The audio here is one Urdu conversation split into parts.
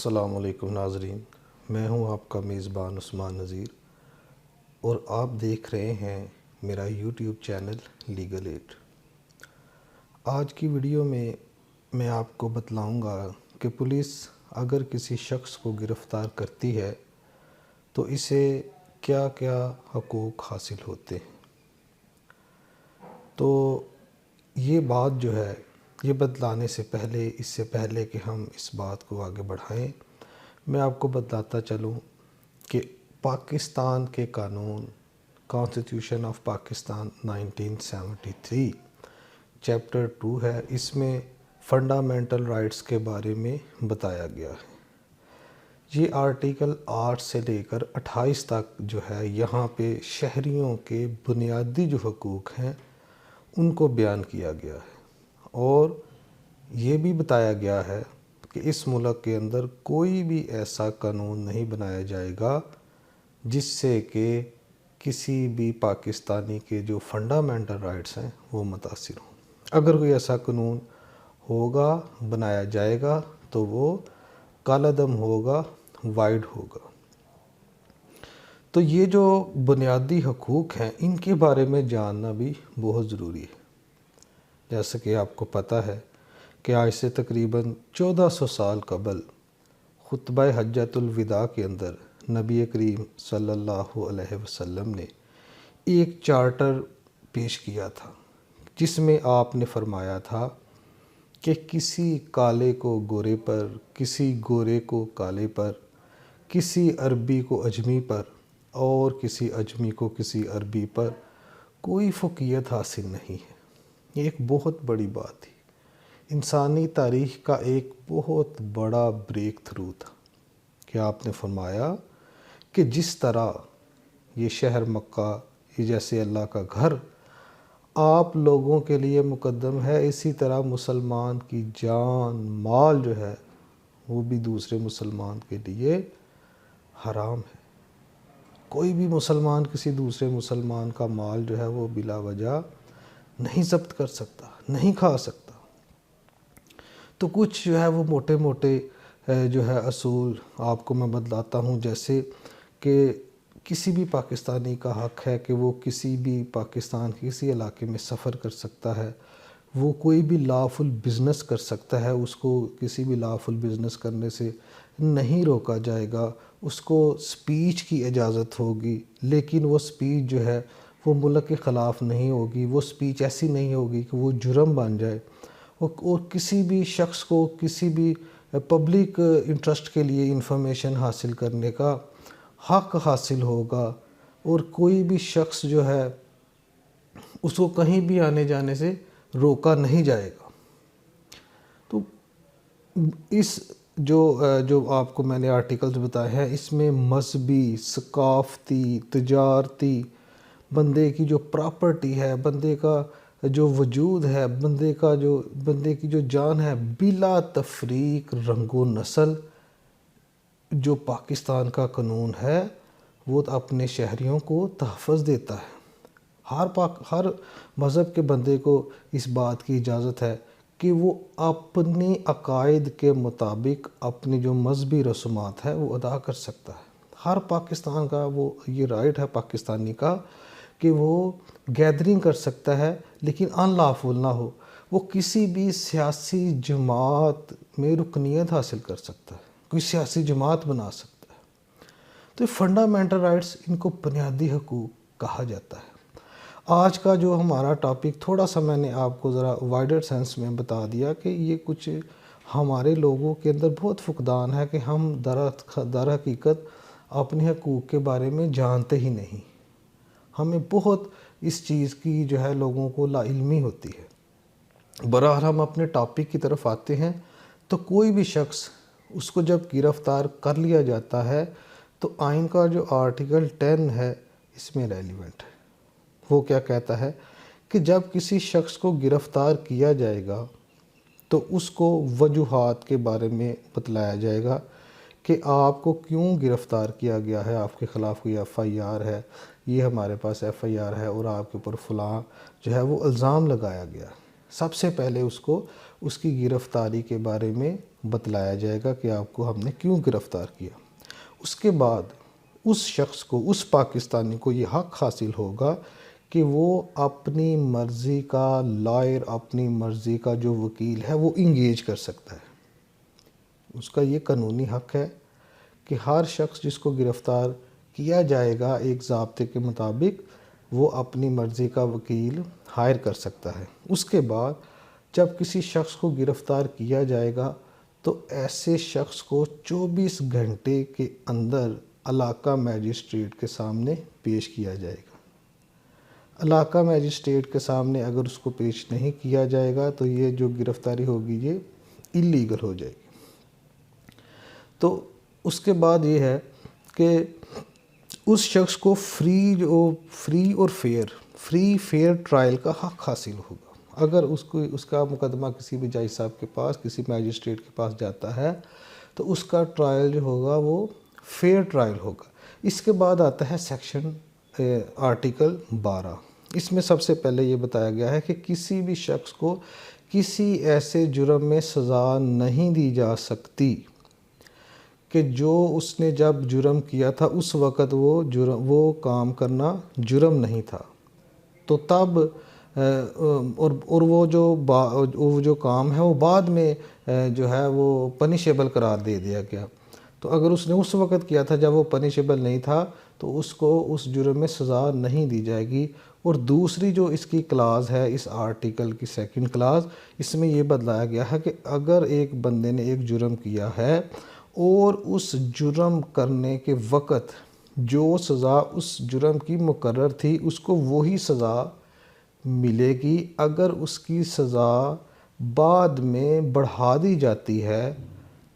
السلام علیکم ناظرین، میں ہوں آپ کا میزبان عثمان نذیر اور آپ دیکھ رہے ہیں میرا یوٹیوب چینل لیگل ایڈ۔ آج کی ویڈیو میں میں آپ کو بتلاؤں گا کہ پولیس اگر کسی شخص کو گرفتار کرتی ہے تو اسے کیا کیا حقوق حاصل ہوتے ہیں۔ تو یہ بات جو ہے یہ بتلانے سے پہلے، اس سے پہلے کہ ہم اس بات کو آگے بڑھائیں، میں آپ کو بتاتا چلوں کہ پاکستان کے قانون کانسٹیٹیوشن آف پاکستان 1973 چیپٹر 2 ہے، اس میں فنڈامنٹل رائٹس کے بارے میں بتایا گیا ہے۔ یہ آرٹیکل 8 سے لے کر 28 تک جو ہے یہاں پہ شہریوں کے بنیادی جو حقوق ہیں ان کو بیان کیا گیا ہے، اور یہ بھی بتایا گیا ہے کہ اس ملک کے اندر کوئی بھی ایسا قانون نہیں بنایا جائے گا جس سے کہ کسی بھی پاکستانی کے جو فنڈامنٹل رائٹس ہیں وہ متاثر ہوں۔ اگر کوئی ایسا قانون ہوگا، بنایا جائے گا، تو وہ کالعدم ہوگا، وائڈ ہوگا۔ تو یہ جو بنیادی حقوق ہیں ان کے بارے میں جاننا بھی بہت ضروری ہے۔ جیسا کہ آپ کو پتہ ہے کہ آج سے تقریباً 1400 سال قبل خطبہ حجۃ الوداع کے اندر نبی کریم صلی اللہ علیہ وسلم نے ایک چارٹر پیش کیا تھا، جس میں آپ نے فرمایا تھا کہ کسی کالے کو گورے پر، کسی گورے کو کالے پر، کسی عربی کو اجمی پر اور کسی اجمی کو کسی عربی پر کوئی فوقیت حاصل نہیں ہے۔ یہ ایک بہت بڑی بات تھی، انسانی تاریخ کا ایک بہت بڑا بریک تھرو تھا کہ آپ نے فرمایا کہ جس طرح یہ شہر مکہ، یہ جیسے اللہ کا گھر آپ لوگوں کے لیے مقدم ہے، اسی طرح مسلمان کی جان مال جو ہے وہ بھی دوسرے مسلمان کے لیے حرام ہے۔ کوئی بھی مسلمان کسی دوسرے مسلمان کا مال جو ہے وہ بلا وجہ نہیں ضبط کر سکتا، نہیں کھا سکتا۔ تو کچھ جو ہے وہ موٹے موٹے جو ہے اصول آپ کو میں بتلاتا ہوں، جیسے کہ کسی بھی پاکستانی کا حق ہے کہ وہ کسی بھی پاکستان کے کسی علاقے میں سفر کر سکتا ہے، وہ کوئی بھی لافل بزنس کر سکتا ہے، اس کو کسی بھی لافل بزنس کرنے سے نہیں روکا جائے گا، اس کو سپیچ کی اجازت ہوگی، لیکن وہ سپیچ جو ہے وہ ملک کے خلاف نہیں ہوگی، وہ سپیچ ایسی نہیں ہوگی کہ وہ جرم بن جائے، اور کسی بھی شخص کو کسی بھی پبلک انٹرسٹ کے لیے انفارمیشن حاصل کرنے کا حق حاصل ہوگا، اور کوئی بھی شخص جو ہے اس کو کہیں بھی آنے جانے سے روکا نہیں جائے گا۔ تو اس جو آپ کو میں نے آرٹیکلز بتائے ہیں، اس میں مذہبی، ثقافتی، تجارتی، بندے کی جو پراپرٹی ہے، بندے کا جو وجود ہے، بندے کی جو جان ہے، بلا تفریق رنگ و نسل جو پاکستان کا قانون ہے وہ اپنے شہریوں کو تحفظ دیتا ہے۔ ہر مذہب کے بندے کو اس بات کی اجازت ہے کہ وہ اپنی عقائد کے مطابق اپنی جو مذہبی رسومات ہے وہ ادا کر سکتا ہے۔ ہر پاکستان کا وہ یہ رائٹ ہے پاکستانی کا کہ وہ گیدرنگ کر سکتا ہے، لیکن ان لافل نہ ہو۔ وہ کسی بھی سیاسی جماعت میں رکنیت حاصل کر سکتا ہے، کوئی سیاسی جماعت بنا سکتا ہے۔ تو یہ فنڈامنٹل رائٹس، ان کو بنیادی حقوق کہا جاتا ہے۔ آج کا جو ہمارا ٹاپک تھوڑا سا میں نے آپ کو ذرا وائڈر سینس میں بتا دیا کہ یہ کچھ ہمارے لوگوں کے اندر بہت فقدان ہے کہ ہم در حقیقت اپنے حقوق کے بارے میں جانتے ہی نہیں۔ ہمیں بہت اس چیز کی جو ہے لوگوں کو لا علمی ہوتی ہے۔ بہرحال ہم اپنے ٹاپک کی طرف آتے ہیں۔ تو کوئی بھی شخص اس کو جب گرفتار کر لیا جاتا ہے تو آئین کا جو آرٹیکل 10 ہے اس میں ریلیونٹ ہے۔ وہ کیا کہتا ہے کہ جب کسی شخص کو گرفتار کیا جائے گا تو اس کو وجوہات کے بارے میں بتلایا جائے گا کہ آپ کو کیوں گرفتار کیا گیا ہے، آپ کے خلاف کوئی ایف آئی آر ہے، یہ ہمارے پاس ایف آئی آر ہے اور آپ کے اوپر فلاں جو ہے وہ الزام لگایا گیا۔ سب سے پہلے اس کو اس کی گرفتاری کے بارے میں بتلایا جائے گا کہ آپ کو ہم نے کیوں گرفتار کیا۔ اس کے بعد اس شخص کو، اس پاکستانی کو یہ حق حاصل ہوگا کہ وہ اپنی مرضی کا لائر، اپنی مرضی کا جو وکیل ہے وہ انگیج کر سکتا ہے۔ اس کا یہ قانونی حق ہے کہ ہر شخص جس کو گرفتار کیا جائے گا ایک ضابطے کے مطابق، وہ اپنی مرضی کا وکیل ہائر کر سکتا ہے۔ اس کے بعد جب کسی شخص کو گرفتار کیا جائے گا تو ایسے شخص کو 24 گھنٹے کے اندر علاقہ میجسٹریٹ کے سامنے پیش کیا جائے گا۔ علاقہ میجسٹریٹ کے سامنے اگر اس کو پیش نہیں کیا جائے گا تو یہ جو گرفتاری ہوگی یہ اللیگل ہو جائے گی۔ تو اس کے بعد یہ ہے کہ اس شخص کو فری اور فیئر ٹرائل کا حق حاصل ہوگا۔ اگر اس کا مقدمہ کسی بھی جج صاحب کے پاس، کسی میجسٹریٹ کے پاس جاتا ہے تو اس کا ٹرائل جو ہوگا وہ فیئر ٹرائل ہوگا۔ اس کے بعد آتا ہے سیکشن آرٹیکل 12۔ اس میں سب سے پہلے یہ بتایا گیا ہے کہ کسی بھی شخص کو کسی ایسے جرم میں سزا نہیں دی جا سکتی کہ جو اس نے جب جرم کیا تھا اس وقت وہ کام کرنا جرم نہیں تھا، تو تب اور وہ جو کام ہے وہ بعد میں جو ہے وہ پنشیبل قرار دے دیا گیا۔ تو اگر اس نے اس وقت کیا تھا جب وہ پنشیبل نہیں تھا تو اس کو اس جرم میں سزا نہیں دی جائے گی۔ اور دوسری جو اس کی کلاز ہے، اس آرٹیکل کی سیکنڈ کلاز، اس میں یہ بتلایا گیا ہے کہ اگر ایک بندے نے ایک جرم کیا ہے اور اس جرم کرنے کے وقت جو سزا اس جرم کی مقرر تھی اس کو وہی سزا ملے گی۔ اگر اس کی سزا بعد میں بڑھا دی جاتی ہے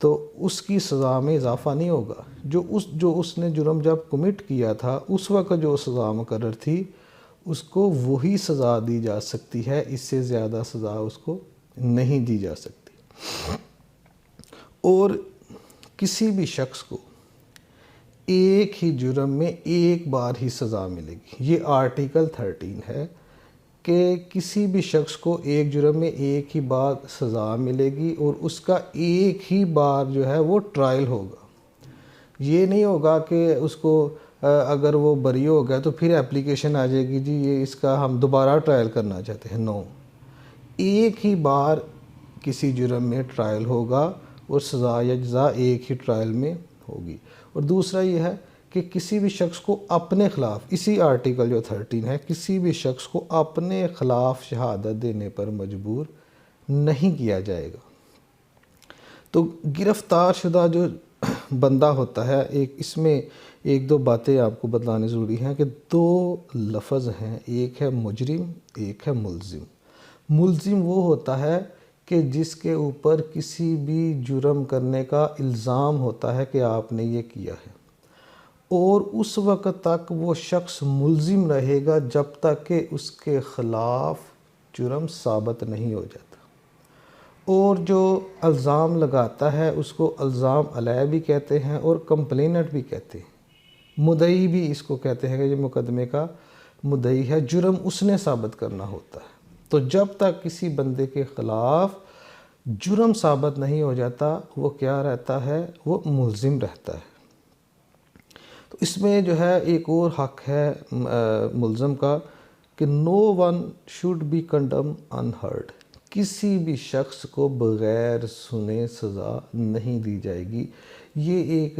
تو اس کی سزا میں اضافہ نہیں ہوگا۔ جو اس نے جرم جب کمٹ کیا تھا اس وقت جو سزا مقرر تھی اس کو وہی سزا دی جا سکتی ہے، اس سے زیادہ سزا اس کو نہیں دی جا سکتی۔ اور کسی بھی شخص کو ایک ہی جرم میں ایک بار ہی سزا ملے گی۔ یہ آرٹیکل 13 ہے کہ کسی بھی شخص کو ایک جرم میں ایک ہی بار سزا ملے گی اور اس کا ایک ہی بار جو ہے وہ ٹرائل ہوگا۔ یہ نہیں ہوگا کہ اس کو اگر وہ بری ہو گیا تو پھر اپلیکیشن آ جائے گی جی یہ اس کا ہم دوبارہ ٹرائل کرنا چاہتے ہیں۔ نو، ایک ہی بار کسی جرم میں ٹرائل ہوگا اور سزا یا جزا ایک ہی ٹرائل میں ہوگی۔ اور دوسرا یہ ہے کہ کسی بھی شخص کو اپنے خلاف، اسی آرٹیکل جو 13 ہے، کسی بھی شخص کو اپنے خلاف شہادت دینے پر مجبور نہیں کیا جائے گا۔ تو گرفتار شدہ جو بندہ ہوتا ہے، اس میں ایک دو باتیں آپ کو بتلانے ضروری ہیں کہ دو لفظ ہیں، ایک ہے مجرم، ایک ہے ملزم۔ ملزم وہ ہوتا ہے کہ جس کے اوپر کسی بھی جرم کرنے کا الزام ہوتا ہے کہ آپ نے یہ کیا ہے، اور اس وقت تک وہ شخص ملزم رہے گا جب تک کہ اس کے خلاف جرم ثابت نہیں ہو جاتا۔ اور جو الزام لگاتا ہے اس کو الزام علیہ بھی کہتے ہیں اور کمپلیننٹ بھی کہتے ہیں، مدعی بھی اس کو کہتے ہیں کہ جو مقدمے کا مدعی ہے، جرم اس نے ثابت کرنا ہوتا ہے۔ تو جب تک کسی بندے کے خلاف جرم ثابت نہیں ہو جاتا وہ کیا رہتا ہے؟ وہ ملزم رہتا ہے۔ تو اس میں جو ہے ایک اور حق ہے ملزم کا کہ no one should be condemned unheard۔ کسی بھی شخص کو بغیر سنے سزا نہیں دی جائے گی۔ یہ ایک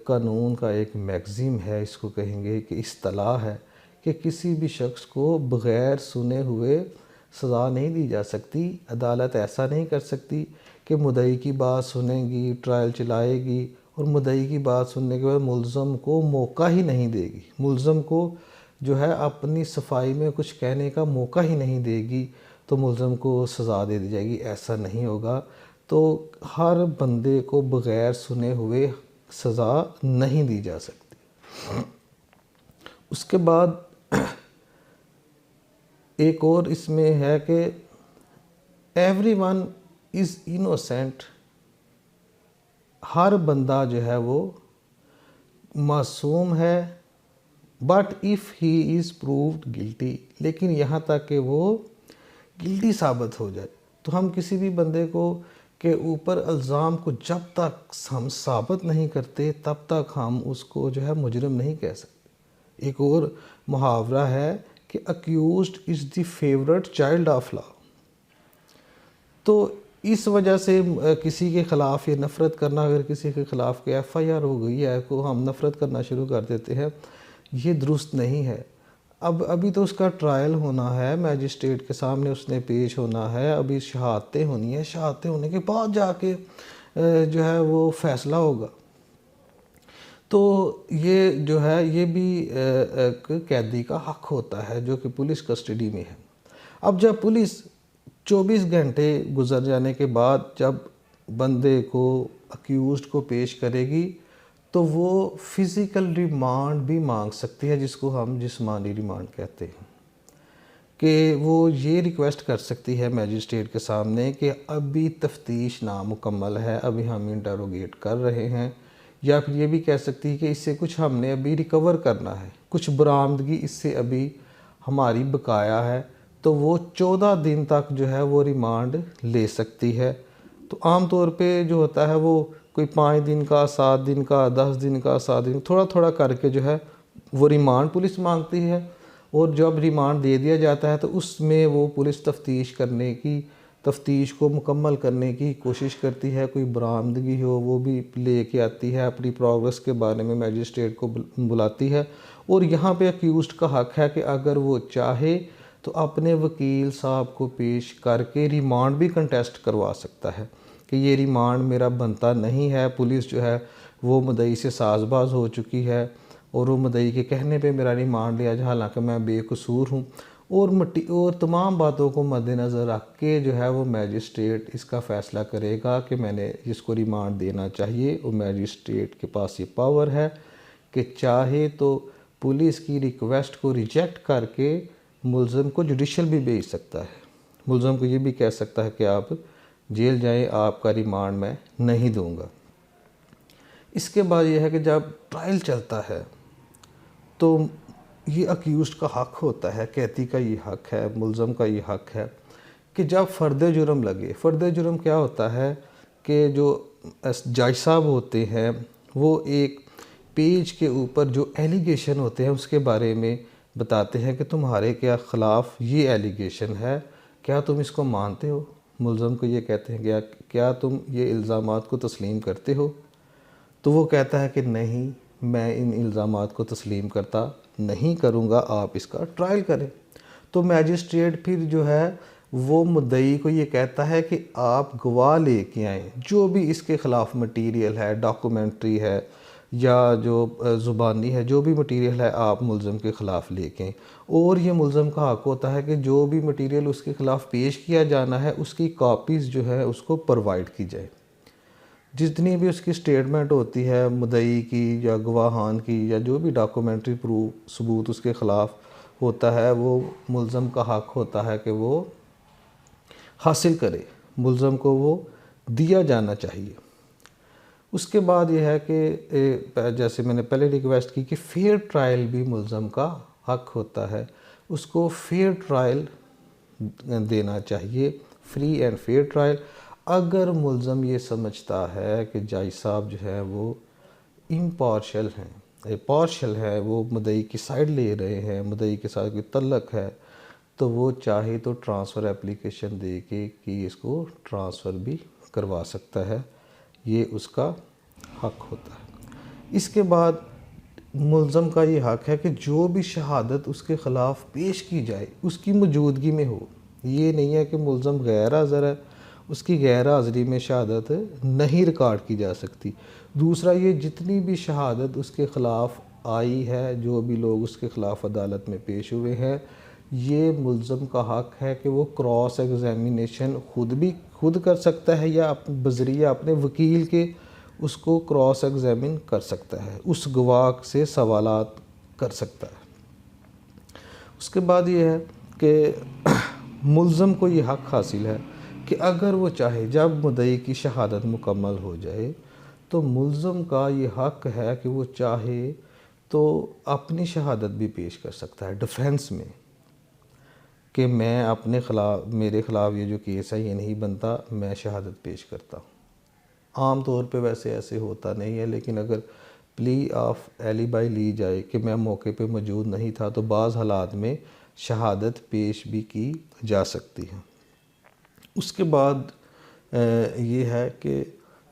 قانون کا ایک میگزیم ہے، اس کو کہیں گے کہ اصطلاح ہے کہ کسی بھی شخص کو بغیر سنے ہوئے سزا نہیں دی جا سکتی۔ عدالت ایسا نہیں کر سکتی کہ مدعی کی بات سنے گی، ٹرائل چلائے گی اور مدعی کی بات سننے کے بعد ملزم کو موقع ہی نہیں دے گی، ملزم کو جو ہے اپنی صفائی میں کچھ کہنے کا موقع ہی نہیں دے گی تو ملزم کو سزا دے دی جائے گی۔ ایسا نہیں ہوگا۔ تو ہر بندے کو بغیر سنے ہوئے سزا نہیں دی جا سکتی۔ اس کے بعد ایک اور اس میں ہے کہ ایوری ون از انوسینٹ، ہر بندہ جو ہے وہ معصوم ہے، but if he is proved guilty, لیکن یہاں تک کہ وہ گلٹی ثابت ہو جائے۔ تو ہم کسی بھی بندے کو کے اوپر الزام کو جب تک ہم ثابت نہیں کرتے تب تک ہم اس کو جو ہے مجرم نہیں کہہ سکتے۔ ایک اور محاورہ ہے کہ accused is the favourite child of law. تو اس وجہ سے کسی کے خلاف یہ نفرت کرنا، اگر کسی کے خلاف کوئی ایف آئی آر ہو گئی ہے کو ہم نفرت کرنا شروع کر دیتے ہیں، یہ درست نہیں ہے۔ ابھی تو اس کا ٹرائل ہونا ہے، میجسٹریٹ کے سامنے اس نے پیش ہونا ہے، ابھی شہادتیں ہونی ہیں، شہادتیں ہونے کے بعد جا کے جو ہے وہ فیصلہ ہوگا۔ تو یہ جو ہے یہ بھی ایک قیدی کا حق ہوتا ہے جو کہ پولیس کسٹڈی میں ہے۔ اب جب پولیس 24 گھنٹے گزر جانے کے بعد جب بندے کو اکیوزڈ کو پیش کرے گی تو وہ فزیکل ریمانڈ بھی مانگ سکتی ہے، جس کو ہم جسمانی ریمانڈ کہتے ہیں، کہ وہ یہ ریکویسٹ کر سکتی ہے میجسٹریٹ کے سامنے کہ ابھی تفتیش نامکمل ہے، ابھی ہم انٹروگیٹ کر رہے ہیں، یا پھر یہ بھی کہہ سکتی ہے کہ اس سے کچھ ہم نے ابھی ریکور کرنا ہے، کچھ برآمدگی اس سے ابھی ہماری بقایا ہے، تو وہ 14 دن تک جو ہے وہ ریمانڈ لے سکتی ہے۔ تو عام طور پہ جو ہوتا ہے وہ کوئی 5 دن کا، 7 دن کا، 10 دن کا، 7 دن، تھوڑا تھوڑا کر کے جو ہے وہ ریمانڈ پولیس مانگتی ہے، اور جب ریمانڈ دے دیا جاتا ہے تو اس میں وہ پولیس تفتیش کو مکمل کرنے کی کوشش کرتی ہے، کوئی برآمدگی ہو وہ بھی لے کے آتی ہے، اپنی پروگرس کے بارے میں میجسٹریٹ کو بلاتی ہے۔ اور یہاں پہ اکیوزڈ کا حق ہے کہ اگر وہ چاہے تو اپنے وکیل صاحب کو پیش کر کے ریمانڈ بھی کنٹیسٹ کروا سکتا ہے کہ یہ ریمانڈ میرا بنتا نہیں ہے، پولیس جو ہے وہ مدعی سے ساز باز ہو چکی ہے اور وہ مدعی کے کہنے پہ میرا ریمانڈ لیا جائے، حالانکہ میں بے قصور ہوں، اور تمام باتوں کو مد نظر رکھ کے جو ہے وہ میجسٹریٹ اس کا فیصلہ کرے گا کہ میں نے جس کو ریمانڈ دینا چاہیے، وہ میجسٹریٹ کے پاس یہ پاور ہے کہ چاہے تو پولیس کی ریکویسٹ کو ریجیکٹ کر کے ملزم کو جوڈیشل بھی بھیج سکتا ہے، ملزم کو یہ بھی کہہ سکتا ہے کہ آپ جیل جائیں، آپ کا ریمانڈ میں نہیں دوں گا۔ اس کے بعد یہ ہے کہ جب ٹرائل چلتا ہے تو یہ اکیوزڈ کا حق ہوتا ہے، قیدی کا یہ حق ہے، ملزم کا یہ حق ہے کہ جب فرد جرم لگے، فرد جرم کیا ہوتا ہے کہ جو جج صاحب ہوتے ہیں وہ ایک پیج کے اوپر جو ایلیگیشن ہوتے ہیں اس کے بارے میں بتاتے ہیں کہ تمہارے کیا خلاف یہ ایلیگیشن ہے، کیا تم اس کو مانتے ہو؟ ملزم کو یہ کہتے ہیں کیا تم یہ الزامات کو تسلیم کرتے ہو؟ تو وہ کہتا ہے کہ نہیں، میں ان الزامات کو تسلیم کرتا نہیں کروں گا، آپ اس کا ٹرائل کریں۔ تو میجسٹریٹ پھر جو ہے وہ مدعی کو یہ کہتا ہے کہ آپ گواہ لے کے آئیں، جو بھی اس کے خلاف مٹیریل ہے، ڈاکومنٹری ہے یا جو زبانی ہے، جو بھی مٹیریل ہے آپ ملزم کے خلاف لے کے آئیں۔ اور یہ ملزم کا حق ہوتا ہے کہ جو بھی مٹیریل اس کے خلاف پیش کیا جانا ہے اس کی کاپیز جو ہے اس کو پرووائڈ کی جائے، جتنی بھی اس کی سٹیٹمنٹ ہوتی ہے مدعی کی یا گواہان کی یا جو بھی ڈاکومنٹری ثبوت اس کے خلاف ہوتا ہے، وہ ملزم کا حق ہوتا ہے کہ وہ حاصل کرے، ملزم کو وہ دیا جانا چاہیے۔ اس کے بعد یہ ہے کہ جیسے میں نے پہلے ریکویسٹ کی کہ فیئر ٹرائل بھی ملزم کا حق ہوتا ہے، اس کو فیئر ٹرائل دینا چاہیے، فری اینڈ فیئر ٹرائل۔ اگر ملزم یہ سمجھتا ہے کہ جج صاحب جو ہے وہ امپارشل ہیں، پارشل ہے، وہ مدعی کی سائڈ لے رہے ہیں، مدعی کے ساتھ کوئی تعلق ہے، تو وہ چاہے تو ٹرانسفر اپلیکیشن دے کے کہ اس کو ٹرانسفر بھی کروا سکتا ہے، یہ اس کا حق ہوتا ہے۔ اس کے بعد ملزم کا یہ حق ہے کہ جو بھی شہادت اس کے خلاف پیش کی جائے اس کی موجودگی میں ہو، یہ نہیں ہے کہ ملزم غیر حاضر ہے، اس کی غیر حاضری میں شہادت نہیں ریکارڈ کی جا سکتی۔ دوسرا، یہ جتنی بھی شہادت اس کے خلاف آئی ہے، جو بھی لوگ اس کے خلاف عدالت میں پیش ہوئے ہیں، یہ ملزم کا حق ہے کہ وہ کراس ایگزامینیشن خود کر سکتا ہے یا بذریعہ اپنے وکیل کے اس کو کراس ایگزامن کر سکتا ہے، اس گواہ سے سوالات کر سکتا ہے۔ اس کے بعد یہ ہے کہ ملزم کو یہ حق حاصل ہے کہ اگر وہ چاہے، جب مدعی کی شہادت مکمل ہو جائے تو ملزم کا یہ حق ہے کہ وہ چاہے تو اپنی شہادت بھی پیش کر سکتا ہے ڈیفینس میں، کہ میں اپنے خلاف، میرے خلاف یہ جو کیس ہے یہ نہیں بنتا، میں شہادت پیش کرتا ہوں۔ عام طور پہ ویسے ایسے ہوتا نہیں ہے، لیکن اگر پلی آف ایلیبائی لی جائے کہ میں موقع پہ موجود نہیں تھا تو بعض حالات میں شہادت پیش بھی کی جا سکتی ہے۔ اس کے بعد یہ ہے کہ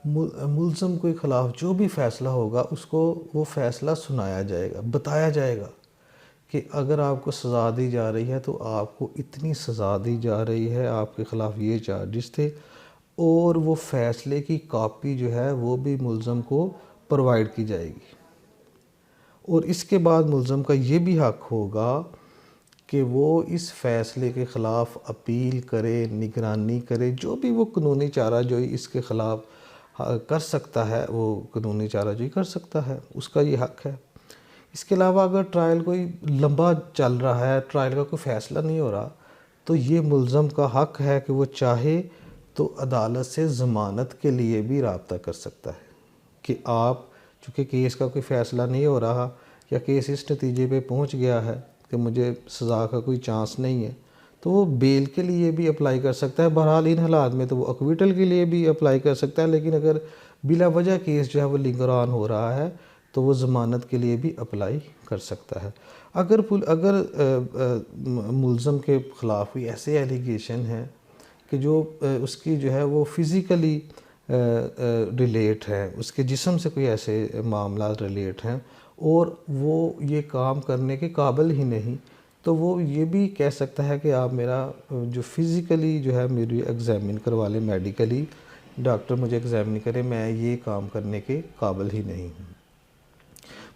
ملزم کے خلاف جو بھی فیصلہ ہوگا اس کو وہ فیصلہ سنایا جائے گا، بتایا جائے گا کہ اگر آپ کو سزا دی جا رہی ہے تو آپ کو اتنی سزا دی جا رہی ہے، آپ کے خلاف یہ چارجز تھے، اور وہ فیصلے کی کاپی جو ہے وہ بھی ملزم کو پرووائڈ کی جائے گی۔ اور اس کے بعد ملزم کا یہ بھی حق ہوگا کہ وہ اس فیصلے کے خلاف اپیل کرے، نگرانی کرے، جو بھی وہ قانونی چارہ جوئی اس کے خلاف کر سکتا ہے وہ قانونی چارہ جوئی کر سکتا ہے، اس کا یہ حق ہے۔ اس کے علاوہ اگر ٹرائل کوئی لمبا چل رہا ہے، ٹرائل کا کوئی فیصلہ نہیں ہو رہا، تو یہ ملزم کا حق ہے کہ وہ چاہے تو عدالت سے ضمانت کے لیے بھی رابطہ کر سکتا ہے کہ آپ، چونکہ کیس کا کوئی فیصلہ نہیں ہو رہا یا کیس اس نتیجے پہ پہنچ گیا ہے کہ مجھے سزا کا کوئی چانس نہیں ہے، تو وہ بیل کے لیے بھی اپلائی کر سکتا ہے۔ بہرحال ان حالات میں تو وہ اکویٹل کے لیے بھی اپلائی کر سکتا ہے، لیکن اگر بلا وجہ کیس جو ہے وہ لنگر آن ہو رہا ہے تو وہ ضمانت کے لیے بھی اپلائی کر سکتا ہے۔ اگر ملزم کے خلاف کوئی ایسے ایلیگیشن ہیں کہ جو اس کی جو ہے وہ فزیکلی ریلیٹ ہے، اس کے جسم سے کوئی ایسے معاملات ریلیٹ ہیں اور وہ یہ کام کرنے کے قابل ہی نہیں، تو وہ یہ بھی کہہ سکتا ہے کہ آپ میرا جو فزیکلی جو ہے میری ایگزامن کروا لیں، میڈیکلی ڈاکٹر مجھے ایگزامن کرے، میں یہ کام کرنے کے قابل ہی نہیں ہوں۔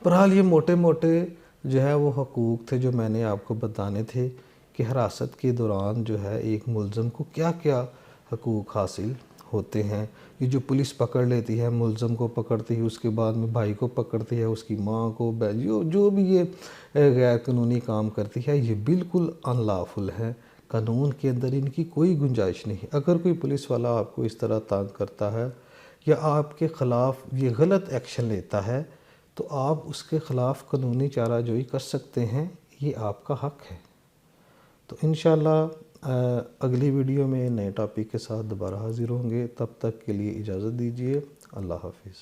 بہرحال یہ موٹے موٹے جو ہے وہ حقوق تھے جو میں نے آپ کو بتانے تھے کہ حراست کے دوران جو ہے ایک ملزم کو کیا کیا حقوق حاصل ہوتے ہیں۔ یہ جو پولیس پکڑ لیتی ہے، ملزم کو پکڑتی ہے، اس کے بعد میں بھائی کو پکڑتی ہے، اس کی ماں کو، جو بھی یہ غیر قانونی کام کرتی ہے، یہ بالکل ان لافل ہے، قانون کے اندر ان کی کوئی گنجائش نہیں۔ اگر کوئی پولیس والا آپ کو اس طرح تنگ کرتا ہے یا آپ کے خلاف یہ غلط ایکشن لیتا ہے تو آپ اس کے خلاف قانونی چارہ جوئی کر سکتے ہیں، یہ آپ کا حق ہے۔ تو انشاءاللہ اگلی ویڈیو میں نئے ٹاپک کے ساتھ دوبارہ حاضر ہوں گے، تب تک کے لیے اجازت دیجیے، اللہ حافظ۔